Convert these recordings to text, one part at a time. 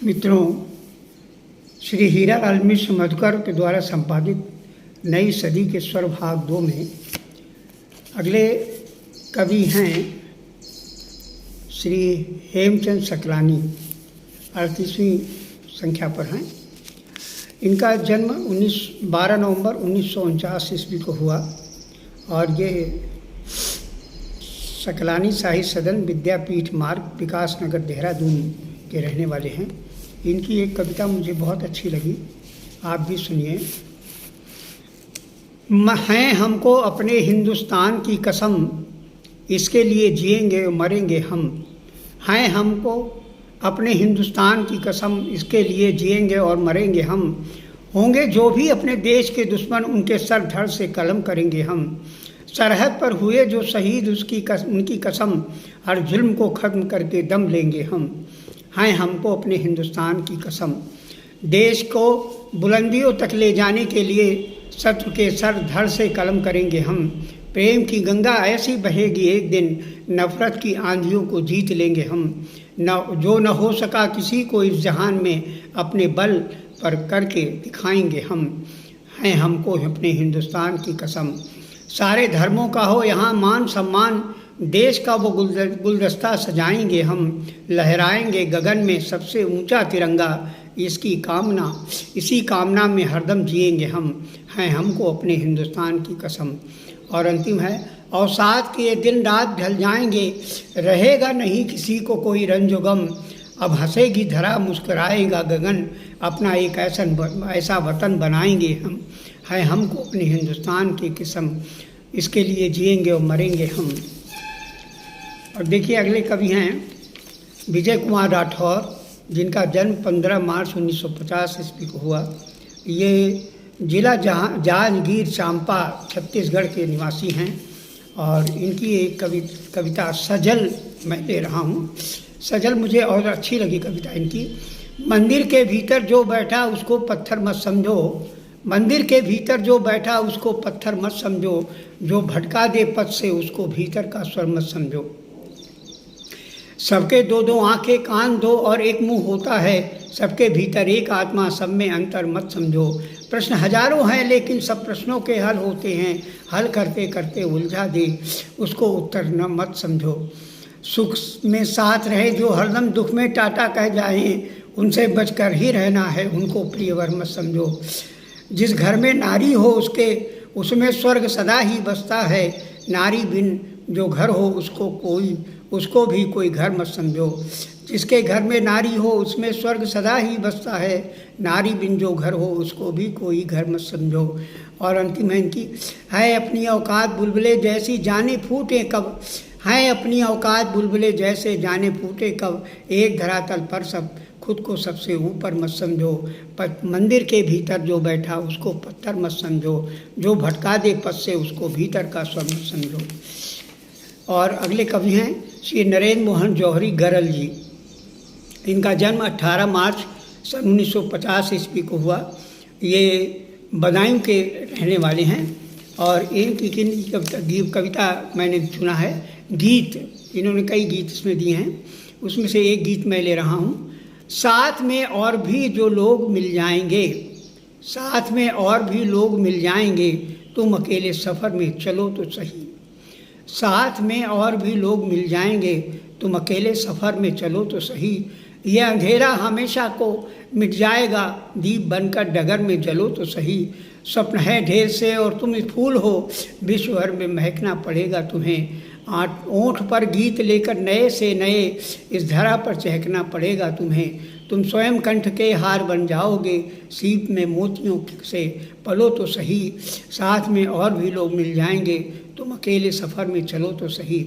मित्रों, श्री हीरालाल मिश्र मधुकर के द्वारा संपादित नई सदी के स्वर भाग 2 में अगले कवि हैं श्री हेमचंद सकलानी, 38वीं संख्या पर हैं। इनका जन्म 12 नवंबर 1949 ईस्वी को हुआ और ये सकलानी साहित्य सदन विद्यापीठ मार्ग विकास नगर देहरादून के रहने वाले हैं। इनकी एक कविता मुझे बहुत अच्छी लगी, आप भी सुनिए। हैं हमको अपने हिंदुस्तान की कसम, इसके लिए जिएंगे और मरेंगे हम। हैं हमको अपने हिंदुस्तान की कसम, इसके लिए जिएंगे और मरेंगे हम। होंगे जो भी अपने देश के दुश्मन, उनके सर धड़ से कलम करेंगे हम। सरहद पर हुए जो शहीद, उनकी कसम, हर जुल्म को खत्म करके दम लेंगे हम। हैं हमको अपने हिंदुस्तान की कसम, देश को बुलंदियों तक ले जाने के लिए शत्रु के सर धड़ से कलम करेंगे हम। प्रेम की गंगा ऐसी बहेगी एक दिन, नफरत की आंधियों को जीत लेंगे हम। जो न हो सका किसी को इस जहान में, अपने बल पर करके दिखाएंगे हम। हैं हमको अपने हिंदुस्तान की कसम, सारे धर्मों का हो यहाँ मान सम्मान, देश का वो गुलदस्ता सजाएंगे हम। लहराएंगे गगन में सबसे ऊंचा तिरंगा, इसी कामना में हरदम जिएंगे हम। हैं हमको अपने हिंदुस्तान की कसम। और अंतिम है, अवसाद के दिन रात ढल जाएंगे, रहेगा नहीं किसी को कोई रंजो गम। अब हंसेगी धरा मुस्कुराएगा गगन, अपना एक ऐसा वतन बनाएंगे हम। है हमको अपने हिंदुस्तान की कसम, इसके लिए जिएंगे और मरेंगे हम। और देखिए अगले कवि हैं विजय कुमार राठौर, जिनका जन्म 15 मार्च 1950 ईस्वी को हुआ। ये जिला जांजगीर चांपा छत्तीसगढ़ के निवासी हैं और इनकी एक कविता सजल मैं ले रहा हूँ। सजल मुझे और अच्छी लगी कविता इनकी। मंदिर के भीतर जो बैठा उसको पत्थर मत समझो, मंदिर के भीतर जो बैठा उसको पत्थर मत समझो। जो भटका दे पथ से उसको भीतर का स्वर मत समझो। सबके दो आंखें कान दो और एक मुंह होता है, सबके भीतर एक आत्मा, सब में अंतर मत समझो। प्रश्न हजारों हैं लेकिन सब प्रश्नों के हल होते हैं, हल करते करते उलझा दे उसको उत्तर न मत समझो। सुख में साथ रहे जो हरदम दुख में टाटा कह जाए, उनसे बचकर ही रहना है, उनको प्रियवर मत समझो। जिस घर में नारी हो उसमें स्वर्ग सदा ही बसता है, नारी बिन जो घर हो उसको भी कोई घर मत समझो। जिसके घर में नारी हो उसमें स्वर्ग सदा ही बसता है, नारी बिन जो घर हो उसको भी कोई घर मत समझो। और अंतिम है इनकी, है अपनी औकात बुलबुले जैसी जाने फूटे कब, है अपनी औकात बुलबुले जैसे जाने फूटे कब। एक धरातल पर सब खुद को सबसे ऊपर मत समझो, मंदिर के भीतर जो बैठा उसको पत्थर मत समझो। जो भटका दे पथ से उसको भीतर का स्वर मत समझो। और अगले कवि हैं श्री नरेंद्र मोहन जौहरी गरल जी। इनका जन्म 18 मार्च सन 1950 ईस्वी को हुआ। ये बदायूं के रहने वाले हैं और इनकी कविता मैंने चुना है। गीत, इन्होंने कई गीत इसमें दिए हैं, उसमें से एक गीत मैं ले रहा हूँ। साथ में और भी जो लोग मिल जाएंगे, साथ में और भी लोग मिल जाएंगे, तुम अकेले सफ़र में चलो तो सही। साथ में और भी लोग मिल जाएंगे, तुम अकेले सफ़र में चलो तो सही। यह अंधेरा हमेशा को मिट जाएगा, दीप बनकर डगर में जलो तो सही। स्वप्न है ढेर से और तुम फूल हो, विश्व भर में महकना पड़ेगा तुम्हें। ओंठ पर गीत लेकर नए से नए इस धरा पर चहकना पड़ेगा तुम्हें। तुम स्वयं कंठ के हार बन जाओगे, सीप में मोतियों से पलो तो सही। साथ में और भी लोग मिल जाएंगे, तुम अकेले सफ़र में चलो तो सही।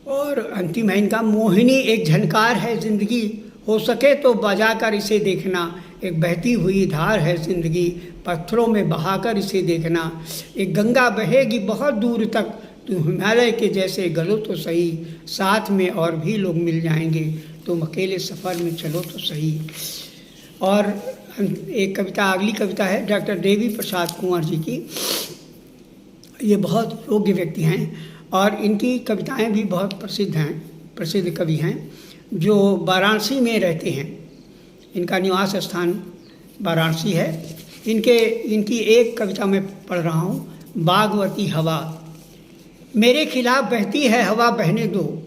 और अंतिम है इनका, मोहिनी एक झनकार है ज़िंदगी, हो सके तो बजाकर इसे देखना। एक बहती हुई धार है ज़िंदगी, पत्थरों में बहाकर इसे देखना। एक गंगा बहेगी बहुत दूर तक, तुम हिमालय के जैसे गलो तो सही। साथ में और भी लोग मिल जाएंगे, तुम अकेले सफ़र में चलो तो सही। और एक कविता, अगली कविता है डॉक्टर देवी प्रसाद कुंवर जी की। ये बहुत योग्य व्यक्ति हैं और इनकी कविताएं भी बहुत प्रसिद्ध कवि हैं, जो वाराणसी में रहते हैं। इनका निवास स्थान वाराणसी है। इनकी एक कविता मैं पढ़ रहा हूँ, बागवती हवा। मेरे खिलाफ बहती है हवा बहने दो,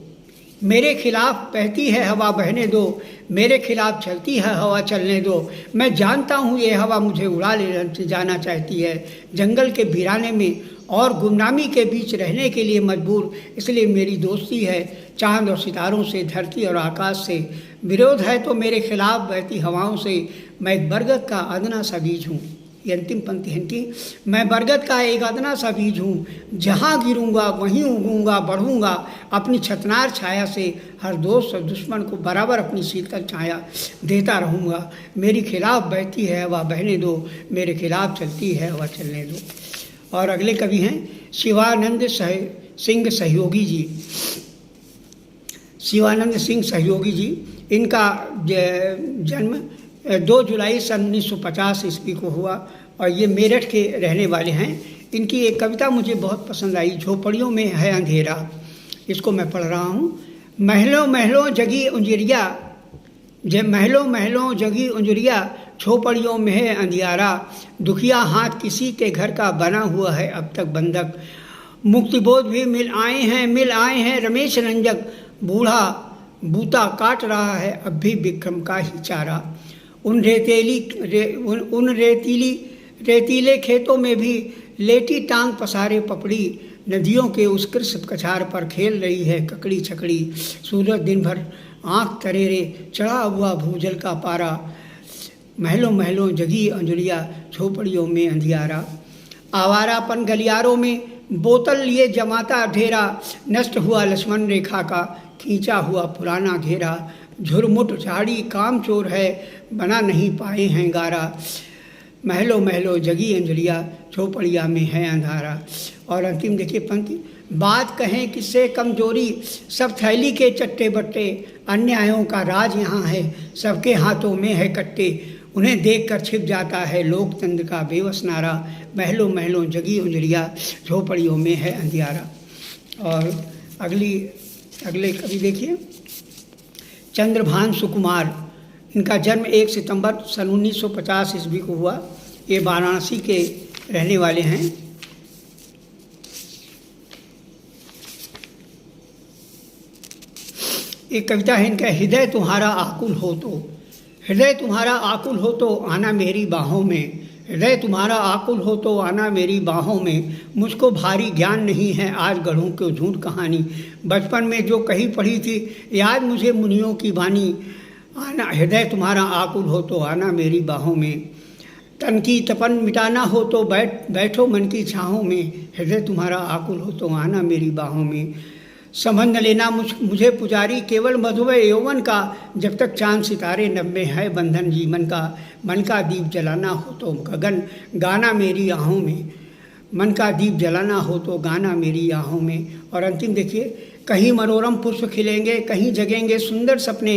मेरे खिलाफ बहती है हवा बहने दो, मेरे खिलाफ चलती है हवा चलने दो। मैं जानता हूँ ये हवा मुझे उड़ा ले जाना चाहती है, जंगल के वीराने में और गुमनामी के बीच रहने के लिए मजबूर। इसलिए मेरी दोस्ती है चांद और सितारों से, धरती और आकाश से। विरोध है तो मेरे खिलाफ बहती हवाओं से। मैं एक बरगद का अदना सा बीज हूँ, ये अंतिम पंक्ति है इनकी। मैं बरगद का एक अदना सा बीज हूँ, जहाँ गिरूंगा वहीं उगूंगा, बढ़ूंगा अपनी छतनार छाया से। हर दोस्त और दुश्मन को बराबर अपनी शीतल छाया देता रहूँगा। मेरे खिलाफ बहती है हवा बहने दो, मेरे खिलाफ चलती है हवा चलने दो। और अगले कवि हैं शिवानंद सिंह सहयोगी जी। शिवानंद सिंह सहयोगी जी, इनका जन्म 2 जुलाई सन 1950 ईस्वी को हुआ और ये मेरठ के रहने वाले हैं। इनकी एक कविता मुझे बहुत पसंद आई, झोपड़ियों में है अंधेरा। इसको मैं पढ़ रहा हूँ। महलों महलों जगी उंजरिया, महलों महलों जगी उंजरिया, झोपड़ियों में है अंधियारा। दुखिया हाथ किसी के घर का बना हुआ है अब तक बंधक। मुक्तिबोध भी मिल आए हैं रमेश रंजक। बूढ़ा बूता काट रहा है अब भी विक्रम का ही चारा। उन रेतीले खेतों में भी लेटी टांग पसारे पपड़ी। नदियों के उस कृष्ण कछार पर खेल रही है ककड़ी छकड़ी। सूरज दिन भर आँख तरेरे, चढ़ा हुआ भूजल का पारा। महलों महलों जगी अंजुलिया, झोपड़ियों में अंधियारा। आवारापन गलियारों में बोतल लिए जमाता ढेरा। नष्ट हुआ लक्ष्मण रेखा का खींचा हुआ पुराना घेरा। झुरमुट झाड़ी काम चोर है, बना नहीं पाए हैं गारा। महलों महलों जगी अंजलिया, झोपड़िया में है अंधारा। और अंतिम देखिए पंक्ति, बात कहें किससे कमजोरी, सब थैली के चट्टे बट्टे। अन्यायों का राज यहाँ है, सबके हाथों में है कट्टे। उन्हें देखकर छिप जाता है लोकतंत्र का बेबस नारा। महलों महलों जगी अंजलिया, झोपड़ियों में है अंधियारा। और अगले कवि देखिए चंद्रभान सुकुमार। इनका जन्म 1 सितंबर सन 1950 ईस्वी को हुआ। ये वाराणसी के रहने वाले हैं। एक कविता है इनका, हृदय तुम्हारा आकुल हो तो, हृदय तुम्हारा आकुल हो तो आना मेरी बाहों में। हृदय तुम्हारा आकुल हो तो आना मेरी बाहों में। मुझको भारी ज्ञान नहीं है आज गढ़ूं क्यों झूठ कहानी। बचपन में जो कही पढ़ी थी याद मुझे मुनियों की वाणी। आना हृदय तुम्हारा आकुल हो तो आना मेरी बाहों में। तन की तपन मिटाना हो तो बैठो मन की छाहों में। हृदय तुम्हारा आकुल हो तो आना मेरी बाहों में। संबंध लेना मुझे पुजारी केवल मधुमय यौवन का। जब तक चांद सितारे नभ में है बंधन जीवन का। मन का दीप जलाना हो तो गगन गाना मेरी आहों में। मन का दीप जलाना हो तो गाना मेरी आहों में। और अंतिम देखिए, कहीं मनोरम पुष्प खिलेंगे, कहीं जगेंगे सुंदर सपने।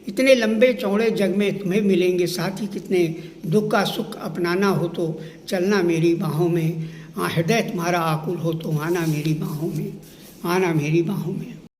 इतने लंबे चौड़े जग में तुम्हें मिलेंगे साथी कितने। दुख का सुख अपनाना हो तो चलना मेरी बाहों में। हृदय तुम्हारा आकुल हो तो आना मेरी बाहों में, आना मेरी बाहों में।